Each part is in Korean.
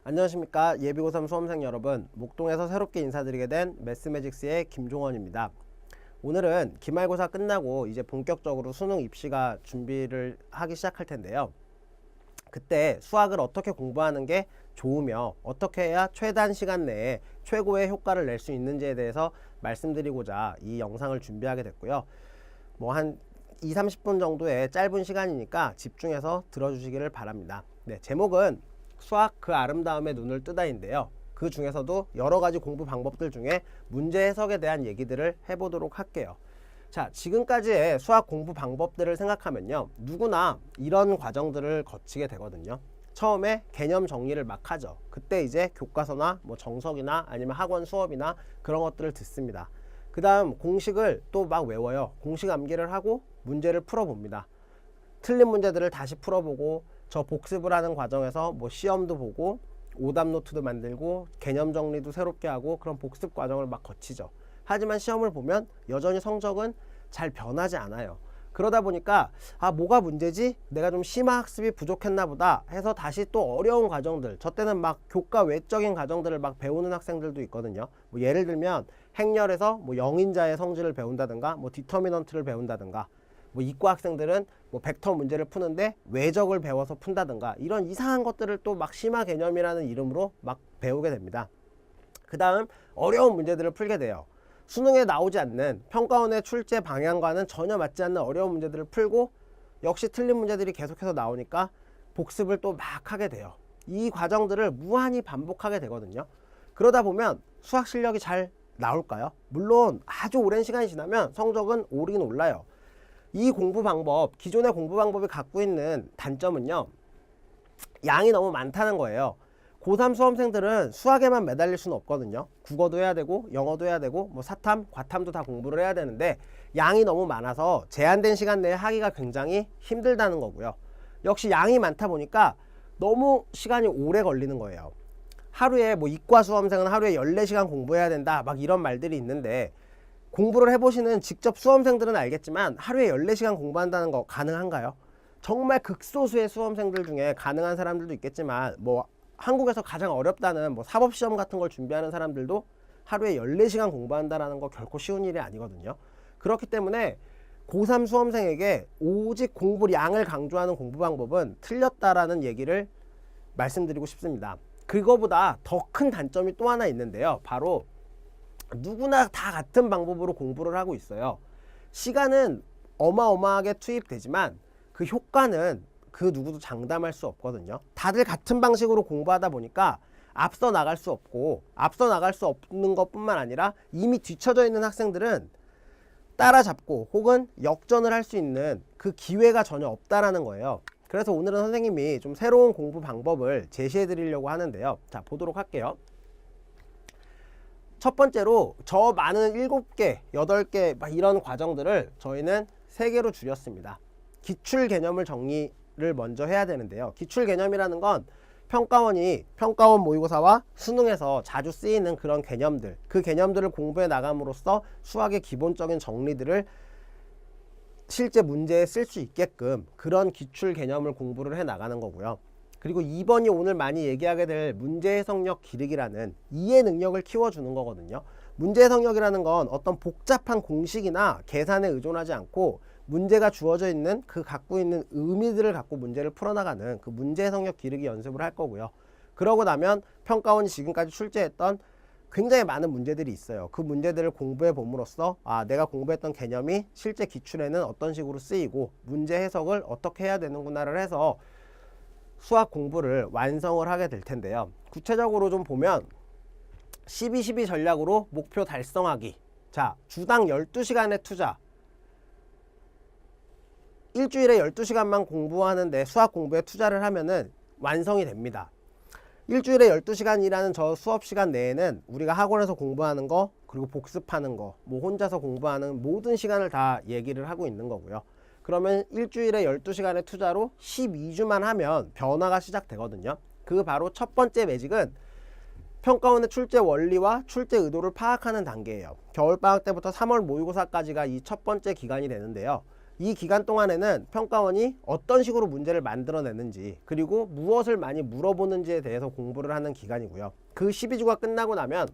안녕하십니까. 예비고3 수험생 여러분, 목동에서 새롭게 인사드리게 된 매스매직스의 김종원입니다. 오늘은 기말고사 끝나고 이제 본격적으로 수능 입시가 준비를 하기 시작할 텐데요. 그때 수학을 어떻게 공부하는 게 좋으며 어떻게 해야 최단 시간 내에 최고의 효과를 낼 수 있는지에 대해서 말씀드리고자 이 영상을 준비하게 됐고요. 한 20-30분 정도의 짧은 시간이니까 집중해서 들어주시기를 바랍니다. 네, 제목은 수학 그 아름다움에 눈을 뜨다인데요. 그 중에서도 여러가지 공부 방법들 중에 문제 해석에 대한 얘기들을 해보도록 할게요. 자, 지금까지의 수학 공부 방법들을 생각하면요, 누구나 이런 과정들을 거치게 되거든요. 처음에 개념 정리를 막 하죠. 그때 이제 교과서나 정석이나 아니면 학원 수업이나 그런 것들을 듣습니다. 그 다음 공식을 또 막 외워요. 공식 암기를 하고 문제를 풀어봅니다. 틀린 문제들을 다시 풀어보고, 저 복습을 하는 과정에서 시험도 보고 오답 노트도 만들고 개념 정리도 새롭게 하고 그런 복습 과정을 막 거치죠. 하지만 시험을 보면 여전히 성적은 잘 변하지 않아요. 그러다 보니까 뭐가 문제지? 내가 좀 심화 학습이 부족했나 보다 해서 다시 또 어려운 과정들, 저 때는 막 교과 외적인 과정들을 막 배우는 학생들도 있거든요. 예를 들면 행렬에서 영인자의 성질을 배운다든가 디터미넌트를 배운다든가, 이과 학생들은 벡터 문제를 푸는데 외적을 배워서 푼다든가, 이런 이상한 것들을 또 막 심화 개념이라는 이름으로 막 배우게 됩니다. 그 다음 어려운 문제들을 풀게 돼요. 수능에 나오지 않는, 평가원의 출제 방향과는 전혀 맞지 않는 어려운 문제들을 풀고, 역시 틀린 문제들이 계속해서 나오니까 복습을 또 막 하게 돼요. 이 과정들을 무한히 반복하게 되거든요. 그러다 보면 수학 실력이 잘 나올까요? 물론 아주 오랜 시간이 지나면 성적은 오르긴 올라요. 이 공부 방법, 기존의 공부 방법이 갖고 있는 단점은요, 양이 너무 많다는 거예요. 고3 수험생들은 수학에만 매달릴 수는 없거든요. 국어도 해야 되고 영어도 해야 되고 사탐, 과탐도 다 공부를 해야 되는데 양이 너무 많아서 제한된 시간 내에 하기가 굉장히 힘들다는 거고요. 역시 양이 많다 보니까 너무 시간이 오래 걸리는 거예요. 하루에 이과 수험생은 하루에 14시간 공부해야 된다 막 이런 말들이 있는데, 공부를 해보시는 직접 수험생들은 알겠지만 하루에 14시간 공부한다는 거 가능한가요? 정말 극소수의 수험생들 중에 가능한 사람들도 있겠지만 한국에서 가장 어렵다는 사법시험 같은 걸 준비하는 사람들도 하루에 14시간 공부한다는 거 결코 쉬운 일이 아니거든요. 그렇기 때문에 고3 수험생에게 오직 공부량을 강조하는 공부 방법은 틀렸다라는 얘기를 말씀드리고 싶습니다. 그거보다 더 큰 단점이 또 하나 있는데요. 바로 누구나 다 같은 방법으로 공부를 하고 있어요. 시간은 어마어마하게 투입되지만 그 효과는 그 누구도 장담할 수 없거든요. 다들 같은 방식으로 공부하다 보니까 앞서 나갈 수 없고, 앞서 나갈 수 없는 것뿐만 아니라 이미 뒤처져 있는 학생들은 따라잡고 혹은 역전을 할 수 있는 그 기회가 전혀 없다라는 거예요. 그래서 오늘은 선생님이 좀 새로운 공부 방법을 제시해 드리려고 하는데요. 자, 보도록 할게요. 첫 번째로 저 많은 7개, 8개 이런 과정들을 저희는 3개로 줄였습니다. 기출 개념을 정리를 먼저 해야 되는데요. 기출 개념이라는 건 평가원 모의고사와 수능에서 자주 쓰이는 그런 개념들, 그 개념들을 공부해 나감으로써 수학의 기본적인 정리들을 실제 문제에 쓸 수 있게끔 그런 기출 개념을 공부를 해 나가는 거고요. 그리고 2번이 오늘 많이 얘기하게 될 문제 해석력 기르기라는 이해 능력을 키워주는 거거든요. 문제 해석력이라는 건 어떤 복잡한 공식이나 계산에 의존하지 않고 문제가 주어져 있는 그 갖고 있는 의미들을 갖고 문제를 풀어나가는 그 문제 해석력 기르기 연습을 할 거고요. 그러고 나면 평가원이 지금까지 출제했던 굉장히 많은 문제들이 있어요. 그 문제들을 공부해 봄으로써 내가 공부했던 개념이 실제 기출에는 어떤 식으로 쓰이고 문제 해석을 어떻게 해야 되는구나를 해서 수학 공부를 완성을 하게 될 텐데요. 구체적으로 좀 보면 12-12 전략으로 목표 달성하기. 자, 주당 12시간의 투자. 일주일에 12시간만 공부하는데 수학 공부에 투자를 하면은 완성이 됩니다. 일주일에 12시간이라는 저 수업 시간 내에는 우리가 학원에서 공부하는 거, 그리고 복습하는 거, 혼자서 공부하는 모든 시간을 다 얘기를 하고 있는 거고요. 그러면 일주일에 12시간의 투자로 12주만 하면 변화가 시작되거든요. 그 바로 첫 번째 매직은 평가원의 출제 원리와 출제 의도를 파악하는 단계예요. 겨울방학 때부터 3월 모의고사까지가 이 첫 번째 기간이 되는데요. 이 기간 동안에는 평가원이 어떤 식으로 문제를 만들어내는지 그리고 무엇을 많이 물어보는지에 대해서 공부를 하는 기간이고요. 그 12주가 끝나고 나면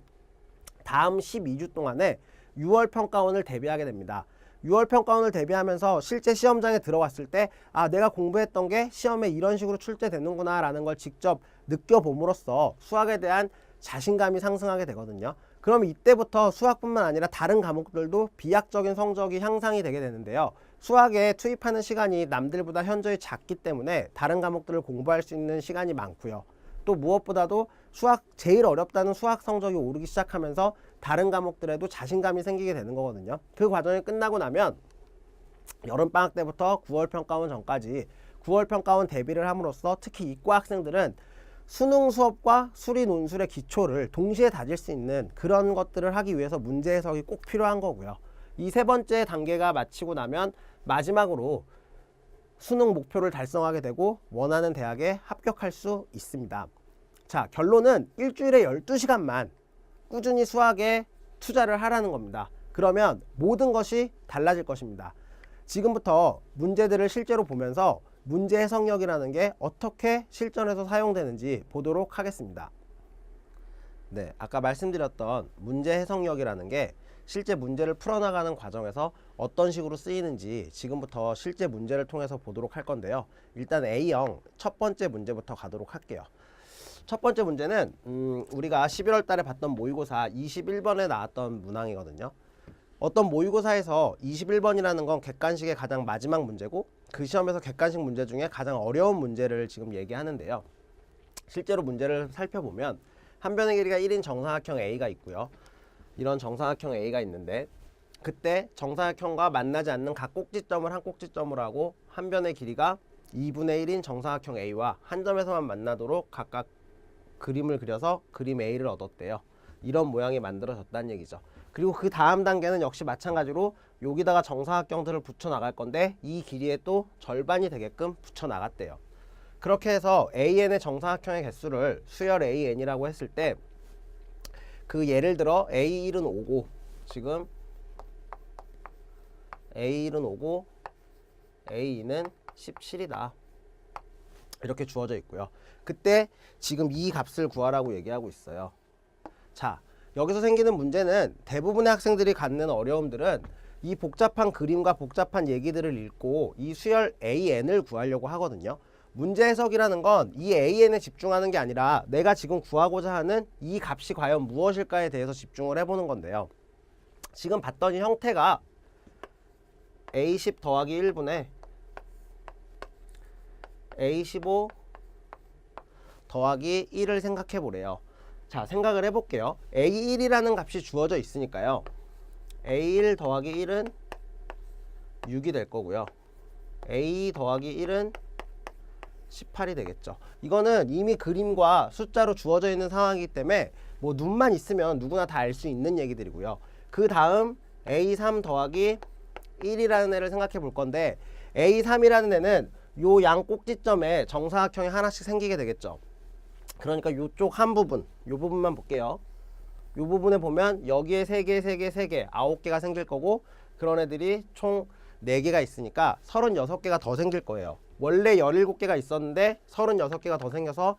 다음 12주 동안에 6월 평가원을 대비하게 됩니다. 6월 평가원을 대비하면서 실제 시험장에 들어갔을 때 내가 공부했던 게 시험에 이런 식으로 출제되는구나 라는 걸 직접 느껴봄으로써 수학에 대한 자신감이 상승하게 되거든요. 그럼 이때부터 수학뿐만 아니라 다른 과목들도 비약적인 성적이 향상이 되게 되는데요. 수학에 투입하는 시간이 남들보다 현저히 작기 때문에 다른 과목들을 공부할 수 있는 시간이 많고요. 또 무엇보다도 수학 제일 어렵다는 수학 성적이 오르기 시작하면서 다른 과목들에도 자신감이 생기게 되는 거거든요. 그 과정이 끝나고 나면 여름방학 때부터 9월 평가원 전까지 9월 평가원 대비를 함으로써 특히 이과 학생들은 수능 수업과 수리 논술의 기초를 동시에 다질 수 있는 그런 것들을 하기 위해서 문제 해석이 꼭 필요한 거고요. 이 세 번째 단계가 마치고 나면 마지막으로 수능 목표를 달성하게 되고 원하는 대학에 합격할 수 있습니다. 자, 결론은 일주일에 12시간만 꾸준히 수학에 투자를 하라는 겁니다. 그러면 모든 것이 달라질 것입니다. 지금부터 문제들을 실제로 보면서 문제 해석력이라는 게 어떻게 실전에서 사용되는지 보도록 하겠습니다. 네, 아까 말씀드렸던 문제 해석력이라는 게 실제 문제를 풀어나가는 과정에서 어떤 식으로 쓰이는지 지금부터 실제 문제를 통해서 보도록 할 건데요. 일단 A형 첫 번째 문제부터 가도록 할게요. 첫 번째 문제는 우리가 11월 달에 봤던 모의고사 21번에 나왔던 문항이거든요. 어떤 모의고사에서 21번이라는 건 객관식의 가장 마지막 문제고 그 시험에서 객관식 문제 중에 가장 어려운 문제를 지금 얘기하는데요. 실제로 문제를 살펴보면 한 변의 길이가 1인 정사각형 A가 있고요. 이런 정사각형 A가 있는데 그때 정사각형과 만나지 않는 각 꼭지점을 한 꼭지점으로 하고 한 변의 길이가 2분의 1인 정사각형 A와 한 점에서만 만나도록 각각 그림을 그려서 그림 A를 얻었대요. 이런 모양이 만들어졌다는 얘기죠. 그리고 그 다음 단계는 역시 마찬가지로 여기다가 정사각형들을 붙여 나갈 건데 이 길이의 또 절반이 되게끔 붙여 나갔대요. 그렇게 해서 AN의 정사각형의 개수를 수열 AN이라고 했을 때 그 예를 들어 A1은 5고 지금 A1은 5고 A2는 17이다. 이렇게 주어져 있고요. 그때 지금 이 값을 구하라고 얘기하고 있어요. 자, 여기서 생기는 문제는 대부분의 학생들이 갖는 어려움들은 이 복잡한 그림과 복잡한 얘기들을 읽고 이 수열 AN을 구하려고 하거든요. 문제 해석이라는 건 이 AN에 집중하는 게 아니라 내가 지금 구하고자 하는 이 값이 과연 무엇일까에 대해서 집중을 해보는 건데요. 지금 봤더니 형태가 A10 더하기 1분의 A15 더하기 1을 생각해 보래요. 자, 생각을 해볼게요. A1이라는 값이 주어져 있으니까요. A1 더하기 1은 6이 될 거고요. A 더하기 1은 18이 되겠죠. 이거는 이미 그림과 숫자로 주어져 있는 상황이기 때문에 뭐 눈만 있으면 누구나 다 알 수 있는 얘기들이고요. 그 다음 A3 더하기 1이라는 애를 생각해 볼 건데 A3이라는 애는 요 양 꼭지점에 정사각형이 하나씩 생기게 되겠죠. 그러니까 요쪽 한 부분, 요 부분만 볼게요. 요 부분에 보면 여기에 3개, 3개, 3개, 9개가 생길 거고 그런 애들이 총 4개가 있으니까 36개가 더 생길 거예요. 원래 17개가 있었는데 36개가 더 생겨서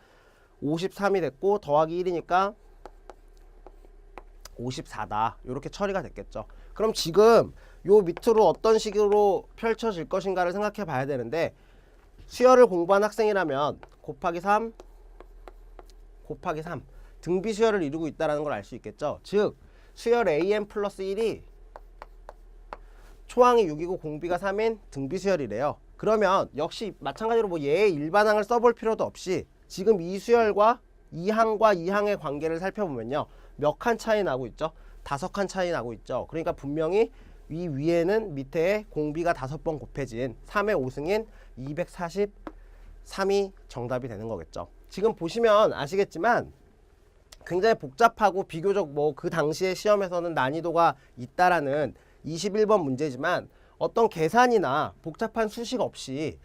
53이 됐고 더하기 1이니까 54다. 이렇게 처리가 됐겠죠. 그럼 지금 요 밑으로 어떤 식으로 펼쳐질 것인가를 생각해 봐야 되는데 수열을 공부한 학생이라면 곱하기 3 등비 수열을 이루고 있다는 걸 알 수 있겠죠. 즉 수열 AN 플러스 1이 초항이 6이고 공비가 3인 등비 수열이래요. 그러면 역시 마찬가지로 뭐 얘의 일반항을 써볼 필요도 없이 지금 이 수열과 이 항과 이 항의 관계를 살펴보면요. 몇 칸 차이 나고 있죠? 5칸 차이 나고 있죠. 그러니까 분명히 이 위에는 밑에 공비가 5번 곱해진 3의 5승인 243이 정답이 되는 거겠죠. 지금 보시면 아시겠지만 굉장히 복잡하고 비교적 뭐 그 당시의 시험에서는 난이도가 있다라는 21번 문제지만 어떤 계산이나 복잡한 수식 없이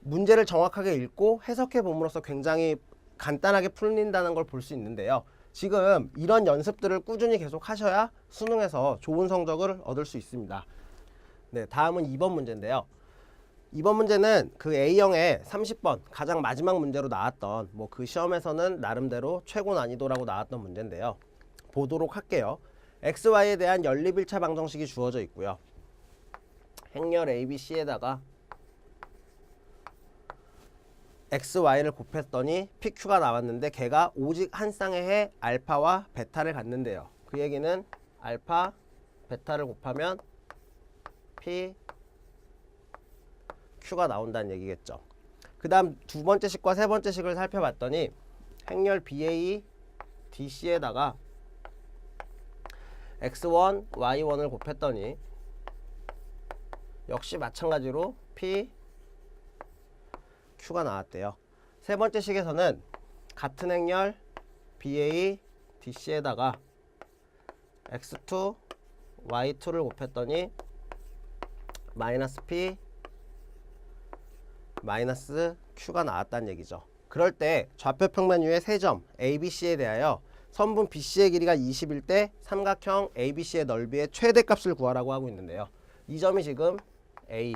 문제를 정확하게 읽고 해석해 봄으로써 굉장히 간단하게 풀린다는 걸 볼 수 있는데요. 지금 이런 연습들을 꾸준히 계속 하셔야 수능에서 좋은 성적을 얻을 수 있습니다. 네, 다음은 2번 문제인데요. 이번 문제는 그 A형의 30번 가장 마지막 문제로 나왔던 뭐 그 시험에서는 나름대로 최고 난이도라고 나왔던 문제인데요. 보도록 할게요. XY에 대한 연립 1차 방정식이 주어져 있고요. 행렬 ABC에다가 XY를 곱했더니 PQ가 나왔는데 걔가 오직 한 쌍의 해 알파와 베타를 갖는데요. 그 얘기는 알파, 베타를 곱하면 P, Q가 나온다는 얘기겠죠. 그 다음 두 번째 식과 세 번째 식을 살펴봤더니 행렬 BA, DC에다가 X1, Y1을 곱했더니 역시 마찬가지로 P, Q가 나왔대요. 세 번째 식에서는 같은 행렬 BA, DC에다가 X2, Y2를 곱했더니 마이너스 P, 마이너스 Q가 나왔다는 얘기죠. 그럴 때 좌표 평면유의 세 점 ABC에 대하여 선분 BC의 길이가 20일 때 삼각형 ABC의 넓이의 최대값을 구하라고 하고 있는데요. 이 점이 지금 A,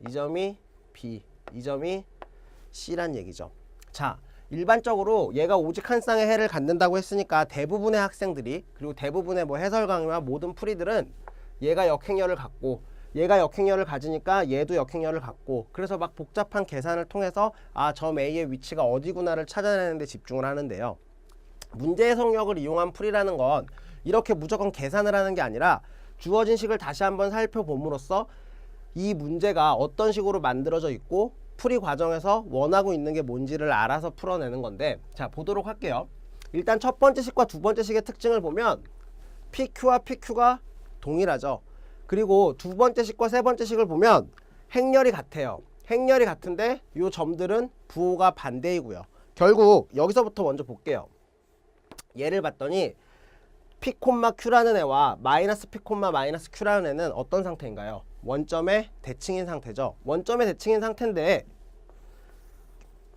이 점이 B, 이 점이 C란 얘기죠. 자, 일반적으로 얘가 오직 한 쌍의 해를 갖는다고 했으니까 대부분의 학생들이, 그리고 대부분의 뭐 해설 강의와 모든 풀이들은 얘가 역행렬을 갖고 얘가 역행렬을 가지니까 얘도 역행렬을 갖고, 그래서 막 복잡한 계산을 통해서 아, 점 A의 위치가 어디구나를 찾아내는 데 집중을 하는데요. 문제 해석력을 이용한 풀이라는 건 이렇게 무조건 계산을 하는 게 아니라 주어진 식을 다시 한번 살펴봄으로써 이 문제가 어떤 식으로 만들어져 있고 풀이 과정에서 원하고 있는 게 뭔지를 알아서 풀어내는 건데, 자, 보도록 할게요. 일단 첫 번째 식과 두 번째 식의 특징을 보면 PQ와 PQ가 동일하죠. 그리고 두 번째 식과 세 번째 식을 보면 행렬이 같아요. 행렬이 같은데 이 점들은 부호가 반대이고요. 결국 여기서부터 먼저 볼게요. 얘를 봤더니 P, Q라는 애와 마이너스 P, 마이너스 Q라는 애는 어떤 상태인가요? 원점의 대칭인 상태죠. 원점의 대칭인 상태인데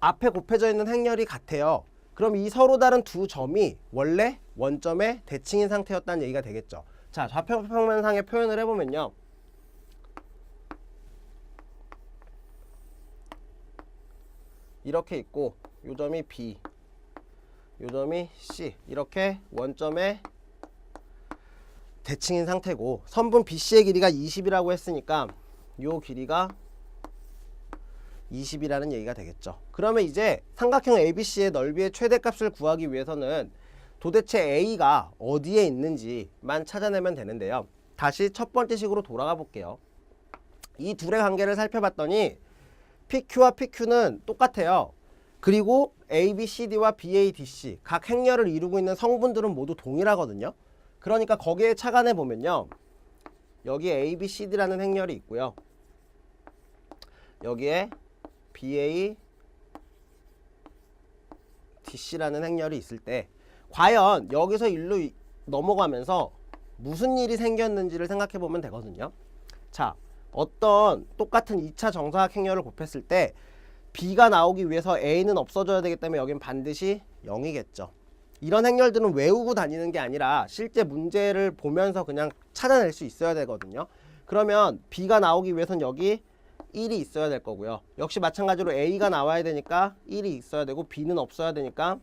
앞에 곱해져 있는 행렬이 같아요. 그럼 이 서로 다른 두 점이 원래 원점의 대칭인 상태였다는 얘기가 되겠죠. 자, 좌표 평면상의 표현을 해보면요. 이렇게 있고 요 점이 B, 요 점이 C, 이렇게 원점의 대칭인 상태고, 선분 BC의 길이가 20이라고 했으니까 요 길이가 20이라는 얘기가 되겠죠. 그러면 이제 삼각형 ABC의 넓이의 최대값을 구하기 위해서는 도대체 A가 어디에 있는지만 찾아내면 되는데요. 다시 첫 번째 식으로 돌아가 볼게요. 이 둘의 관계를 살펴봤더니 PQ와 PQ는 똑같아요. 그리고 ABCD와 BADC 각 행렬을 이루고 있는 성분들은 모두 동일하거든요. 그러니까 거기에 착안해 보면요, 여기에 ABCD라는 행렬이 있고요, 여기에 BADC라는 행렬이 있을 때 과연 여기서 일로 넘어가면서 무슨 일이 생겼는지를 생각해 보면 되거든요. 자, 어떤 똑같은 2차 정사각 행렬을 곱했을 때 B가 나오기 위해서 A는 없어져야 되기 때문에 여긴 반드시 0이겠죠. 이런 행렬들은 외우고 다니는 게 아니라 실제 문제를 보면서 그냥 찾아낼 수 있어야 되거든요. 그러면 B가 나오기 위해서는 여기 1이 있어야 될 거고요. 역시 마찬가지로 A가 나와야 되니까 1이 있어야 되고 B는 없어야 되니까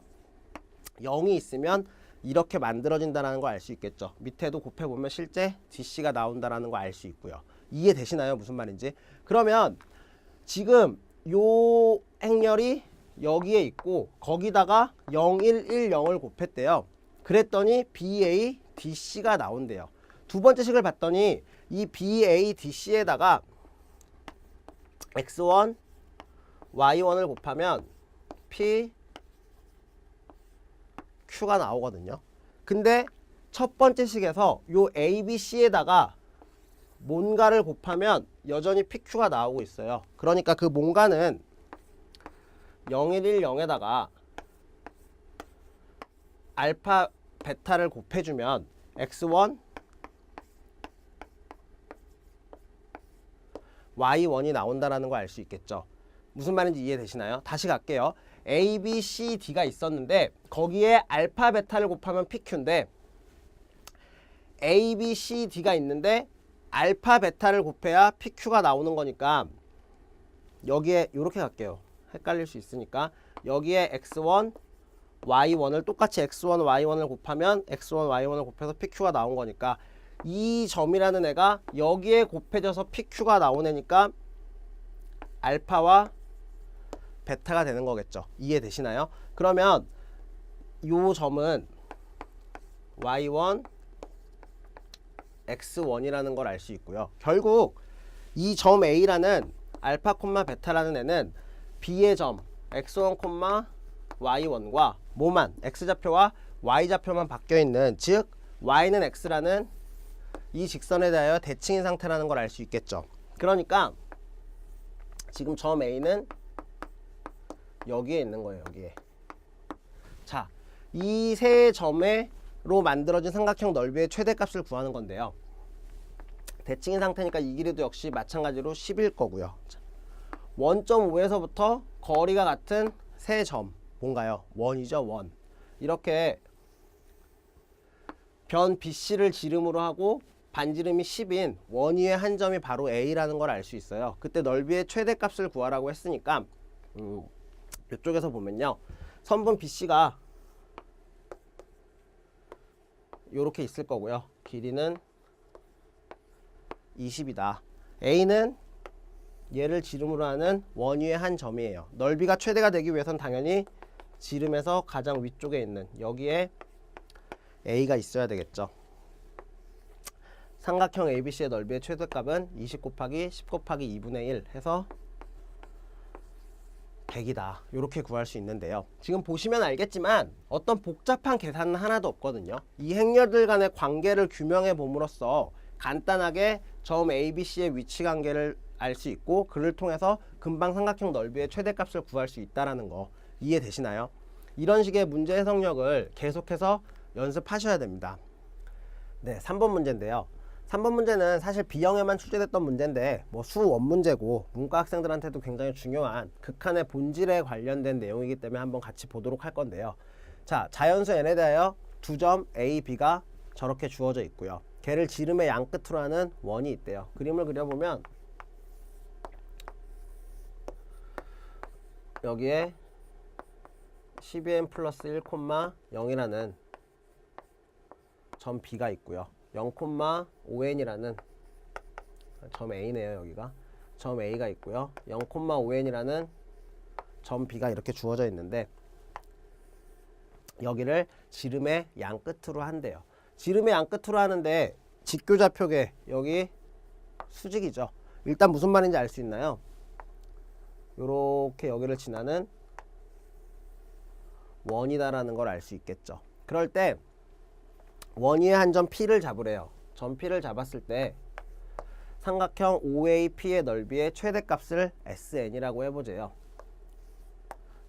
0이 있으면 이렇게 만들어진다는 걸 알 수 있겠죠. 밑에도 곱해보면 실제 DC가 나온다는 걸 알 수 있고요. 이해되시나요? 무슨 말인지? 그러면 지금 요 행렬이 여기에 있고 거기다가 0, 1, 1, 0을 곱했대요. 그랬더니 BA, DC가 나온대요. 두 번째 식을 봤더니 이 BA, DC에다가 X1, Y1을 곱하면 P, Q가 나오거든요. 근데 첫 번째 식에서 요 ABC에다가 뭔가를 곱하면 여전히 PQ가 나오고 있어요. 그러니까 그 뭔가는 0110에다가 알파, 베타를 곱해주면 X1, Y1이 나온다는 걸 알 수 있겠죠. 무슨 말인지 이해되시나요? 다시 갈게요. A, B, C, D가 있었는데 거기에 알파, 베타를 곱하면 PQ인데 A, B, C, D가 있는데 알파 베타를 곱해야 PQ가 나오는 거니까 여기에 이렇게 갈게요. 헷갈릴 수 있으니까 여기에 x1, y1을 똑같이 x1, y1을 곱하면 x1, y1을 곱해서 PQ가 나온 거니까 이 점이라는 애가 여기에 곱해져서 PQ가 나온 애니까 알파와 베타가 되는 거겠죠. 이해되시나요? 그러면 이 점은 y1, x1이라는 걸 알 수 있고요. 결국 이 점 A라는 알파, 베타라는 애는 B의 점 x1, y1과 뭐만 x좌표와 y좌표만 바뀌어 있는, 즉 y는 x라는 이 직선에 대하여 대칭인 상태라는 걸 알 수 있겠죠. 그러니까 지금 점 A는 여기에 있는 거예요. 여기에. 자, 이 세 점으로 만들어진 삼각형 넓이의 최대값을 구하는 건데요. 대칭인 상태니까 이 길이도 역시 마찬가지로 10일 거고요. 자, 원점 O에서부터 거리가 같은 세 점 뭔가요? 원이죠. 원. 이렇게 변 BC를 지름으로 하고 반지름이 10인 원 위의 한 점이 바로 A라는 걸 알 수 있어요. 그때 넓이의 최대값을 구하라고 했으니까 이쪽에서 보면요. 선분 BC가 이렇게 있을 거고요. 길이는 20이다. A는 얘를 지름으로 하는 원 위의 한 점이에요. 넓이가 최대가 되기 위해선 당연히 지름에서 가장 위쪽에 있는 여기에 A가 있어야 되겠죠. 삼각형 ABC의 넓이의 최대값은 20 곱하기 10 곱하기 2분의 1 해서 100이다. 이렇게 구할 수 있는데요. 지금 보시면 알겠지만 어떤 복잡한 계산은 하나도 없거든요. 이 행렬들 간의 관계를 규명해 봄으로써 간단하게 점 ABC의 위치 관계를 알 수 있고 그를 통해서 금방 삼각형 넓이의 최대값을 구할 수 있다는 거 이해되시나요? 이런 식의 문제 해석력을 계속해서 연습하셔야 됩니다. 네, 3번 문제인데요. 3번 문제는 사실 B형에만 출제됐던 문제인데 뭐 수원 문제고 문과 학생들한테도 굉장히 중요한 극한의 본질에 관련된 내용이기 때문에 한번 같이 보도록 할 건데요. 자, 자연수 n에 대하여 두 점 A, B가 저렇게 주어져 있고요. 걔를 지름의 양 끝으로 하는 원이 있대요. 그림을 그려보면 여기에 12n 플러스 1, 0이라는 점 B가 있고요. 0,5n이라는 점 A네요. 여기가 점 A가 있고요. 0,5n이라는 점 B가 이렇게 주어져 있는데 여기를 지름의 양 끝으로 한대요. 지름의 양 끝으로 하는데 직교좌표계 여기 수직이죠. 일단 무슨 말인지 알 수 있나요? 요렇게 여기를 지나는 원이다라는 걸 알 수 있겠죠. 그럴 때 원위의 한 점 P를 잡으래요. 점 P를 잡았을 때 삼각형 OAP의 넓이의 최대값을 SN이라고 해보재요.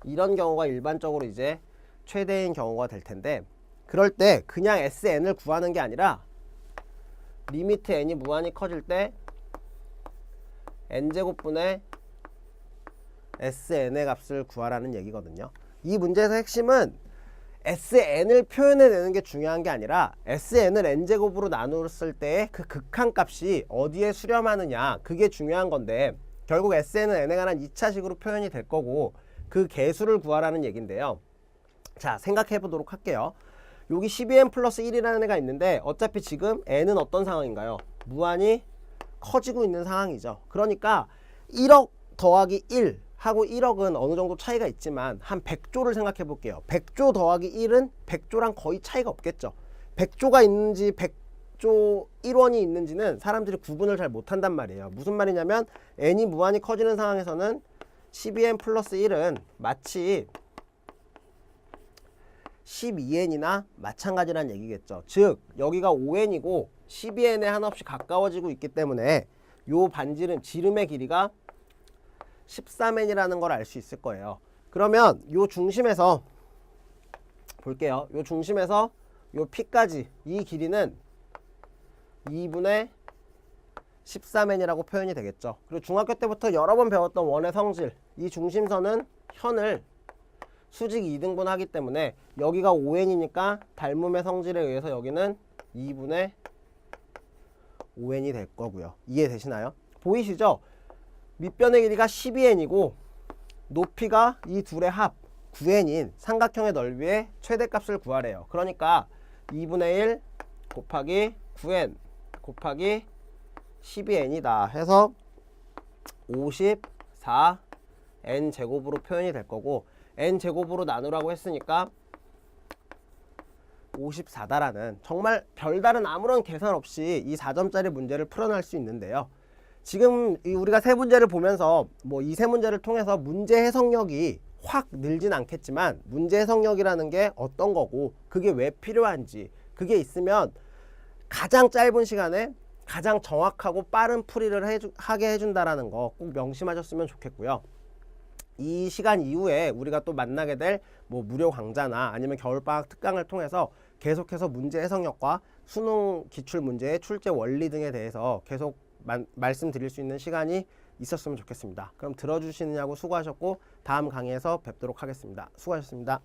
이런 경우가 일반적으로 이제 최대인 경우가 될 텐데 그럴 때 그냥 SN을 구하는 게 아니라 리미트 n이 무한히 커질 때 n제곱분의 SN의 값을 구하라는 얘기거든요. 이 문제에서 핵심은 SN을 표현해내는 게 중요한 게 아니라 SN을 n제곱으로 나눴을 때의 그 극한값이 어디에 수렴하느냐 그게 중요한 건데 결국 SN은 n에 관한 2차식으로 표현이 될 거고 그 개수를 구하라는 얘긴데요. 자, 생각해 보도록 할게요. 여기 12n 플러스 1이라는 애가 있는데 어차피 지금 n은 어떤 상황인가요? 무한히 커지고 있는 상황이죠. 그러니까 1억 더하기 1 하고 1억은 어느 정도 차이가 있지만 한 100조를 생각해 볼게요. 100조 더하기 1은 100조랑 거의 차이가 없겠죠. 100조가 있는지 100조 1원이 있는지는 사람들이 구분을 잘 못한단 말이에요. 무슨 말이냐면 n이 무한히 커지는 상황에서는 12n 플러스 1은 마치 12n이나 마찬가지란 얘기겠죠. 즉 여기가 5n이고 12n에 한없이 가까워지고 있기 때문에 요 반지름 지름의 길이가 13n이라는 걸 알 수 있을 거예요. 그러면 요 중심에서 볼게요. 요 중심에서 요 P까지 이 길이는 2분의 13n이라고 표현이 되겠죠. 그리고 중학교 때부터 여러 번 배웠던 원의 성질 이 중심선은 현을 수직 2등분 하기 때문에 여기가 5n이니까 닮음의 성질에 의해서 여기는 2분의 5n이 될 거고요. 이해되시나요? 보이시죠? 밑변의 길이가 12n이고 높이가 이 둘의 합 9n인 삼각형의 넓이의 최대값을 구하래요. 그러니까 2분의 1 곱하기 9n 곱하기 12n이다 해서 54n 제곱으로 표현이 될 거고, n 제곱으로 나누라고 했으니까 54다라는 정말 별다른 아무런 계산 없이 이 4점짜리 문제를 풀어낼 수 있는데요. 지금 우리가 세 문제를 보면서 뭐 이 세 문제를 통해서 문제 해석력이 확 늘진 않겠지만 문제 해석력이라는 게 어떤 거고 그게 왜 필요한지, 그게 있으면 가장 짧은 시간에 가장 정확하고 빠른 풀이를 하게 해준다라는 거 꼭 명심하셨으면 좋겠고요. 이 시간 이후에 우리가 또 만나게 될 뭐 무료 강좌나 아니면 겨울방학 특강을 통해서 계속해서 문제 해석력과 수능 기출 문제의 출제 원리 등에 대해서 계속 말씀드릴 수 있는 시간이 있었으면 좋겠습니다. 그럼 들어주시느냐고 수고하셨고 다음 강의에서 뵙도록 하겠습니다. 수고하셨습니다.